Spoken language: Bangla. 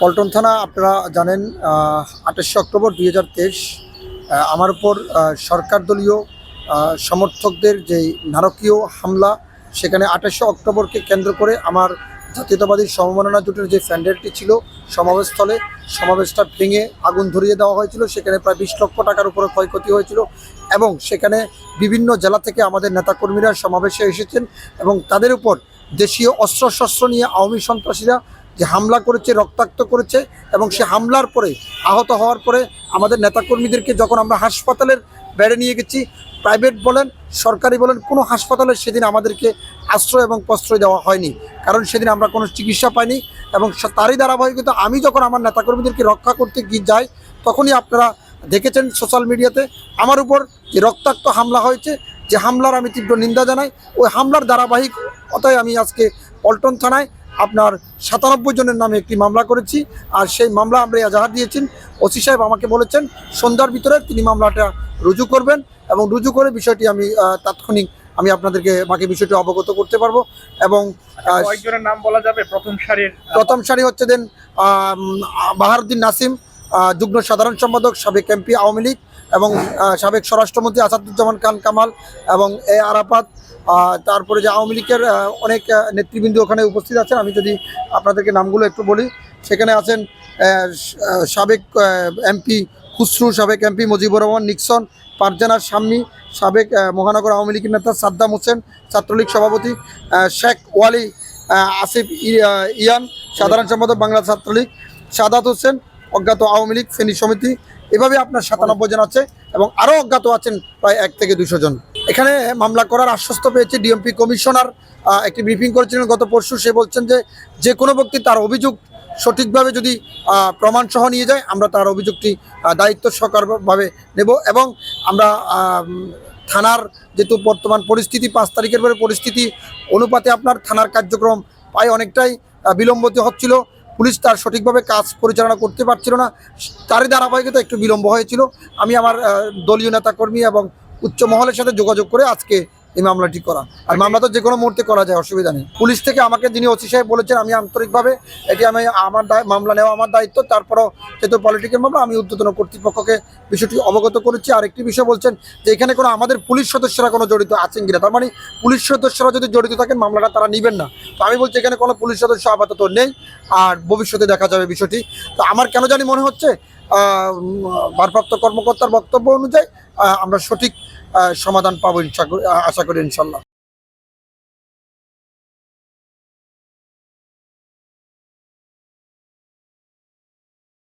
পল্টন থানা আপনারা জানেন ২৮শে অক্টোবর ২০২৩ আমার উপর সরকার দলীয় সমর্থকদের যে নারকীয় হামলা, সেখানে ২৮শে অক্টোবরকে কেন্দ্র করে আমার জাতীয়তাবাদী সমমনা জোটের যে প্যান্ডেলটি ছিল সমাবেশস্থলে, সমাবেশটা ভেঙে আগুন ধরিয়ে দেওয়া হয়েছিল। সেখানে প্রায় ২০ লক্ষ টাকার উপরে ক্ষয়ক্ষতি হয়েছিল এবং সেখানে বিভিন্ন জেলা থেকে আমাদের নেতাকর্মীরা সমাবেশে এসেছেন এবং তাদের উপর দেশীয় অস্ত্রশস্ত্র নিয়ে আওয়ামী সন্ত্রাসীরা যে হামলা করেছে, রক্তাক্ত করেছে এবং সে হামলার পরে আহত হওয়ার পরে আমাদের নেতাকর্মীদেরকে যখন আমরা হাসপাতালের বেডে নিয়ে গেছি, প্রাইভেট বলেন সরকারি বলেন, কোনো হাসপাতালে সেদিন আমাদেরকে আশ্রয় এবং প্রশ্রয় দেওয়া হয়নি, কারণ সেদিন আমরা কোনো চিকিৎসা পাইনি। এবং তারই ধারাবাহিকতা আমি যখন আমার নেতাকর্মীদেরকে রক্ষা করতে গিয়ে যাই, তখনই আপনারা দেখেছেন সোশ্যাল মিডিয়াতে আমার উপর যে রক্তাক্ত হামলা হয়েছে, যে হামলার আমি তীব্র নিন্দা জানাই। ওই হামলার ধারাবাহিকতায় আমি আজকে পল্টন থানায় আপনার ৯৭ জনের নামে একটি মামলা করেছি। আর সেই মামলা আমরা এজাহার দিয়েছেন। ওসি সাহেব আমাকে বলেছেন সন্ধ্যার ভিতরে তিনি মামলাটা রুজু করবেন এবং রুজু করে বিষয়টি আমি তাৎক্ষণিক আমি আপনাদেরকে বাকি বিষয়টি অবগত করতে পারবো। এবং কয়েকজনের নাম বলা যাবে? প্রথম সারি হচ্ছে দেন বাহারুদ্দিন নাসিম, যুগ্ম সাধারণ সম্পাদক, সাবেক এমপি আওয়ামী লীগ, এবং সাবেক স্বরাষ্ট্রমন্ত্রী আসাদুজ্জামান খান কামাল এবং এ আরাফাত। তারপরে যে আওয়ামী লীগের অনেক নেতৃবৃন্দ ওখানে উপস্থিত আছেন, আমি যদি আপনাদেরকে নামগুলো একটু বলি, সেখানে আছেন সাবেক এমপি খুসরু, সাবেক এমপি মুজিবুর রহমান নিক্সন, পারজানা শাম্মী, সাবেক মহানগর আওয়ামী লীগের নেতা সাদ্দাম হোসেন, ছাত্রলীগ সভাপতি শেখ ওয়ালি আসিফ ইয়ান, সাধারণ সম্পাদক বাংলা ছাত্রলীগ, সাদাত হোসেন, অজ্ঞাত আওয়ামী লীগ ফেনী সমিতি। এভাবে আপনার ৯৭ জন আছে এবং আরও অজ্ঞাত আছেন প্রায় ১ থেকে ২০০ জন। এখানে মামলা করার আশ্বস্ত পেয়েছে ডিএমপি কমিশনার, একটি ব্রিফিং করেছিলেন গত পরশু। সে বলছেন যে কোনো ব্যক্তি তার অভিযোগ সঠিকভাবে যদি প্রমাণসহ নিয়ে যায়, আমরা তার অভিযোগটি দায়িত্ব সহকারভাবে নেব। এবং আমরা থানার যেহেতু বর্তমান পরিস্থিতি ৫ তারিখের পরে পরিস্থিতি অনুপাতে আপনার থানার কার্যক্রম প্রায় অনেকটাই বিলম্বিত হচ্ছিল, পুলিশ তার সঠিকভাবে কাজ পরিচালনা করতে পারছিল না, তারই ধারাবাহিকতা একটু বিলম্ব হয়েছিল। আমি আমার দলীয় নেতাকর্মী এবং উচ্চ মহলের সাথে যোগাযোগ করে আজকে এই মামলাটি করা। আর মামলা তো যে কোনো মুহূর্তে করা যায়, অসুবিধা নেই। পুলিশ থেকে আমাকে যিনি ওসি সাহেব বলেছেন, আমি আন্তরিকভাবে এটি আমার মামলা নেওয়া আমার দায়িত্ব। তারপরও যেহেতু পলিটিক্যাল মামলা, আমি ঊর্ধ্বতন কর্তৃপক্ষকে বিষয়টি অবগত করেছি। আর একটি বিষয় বলছেন যে এখানে কোনো আমাদের পুলিশ সদস্যরা কোনো জড়িত আছেন কিনা, তার মানে পুলিশ সদস্যরা যদি জড়িত থাকেন মামলাটা তারা নেবেন না। তো আমি বলছি এখানে কোনো পুলিশ সদস্য আপাতত নেই, আর ভবিষ্যতে দেখা যাবে বিষয়টি। তো আমার কেন জানি মনে হচ্ছে ভারপ্রাপ্ত কর্মকর্তার বক্তব্য অনুযায়ী আমরা সঠিক সমাধান পাবো আশা করি ইনশাল্লাহ।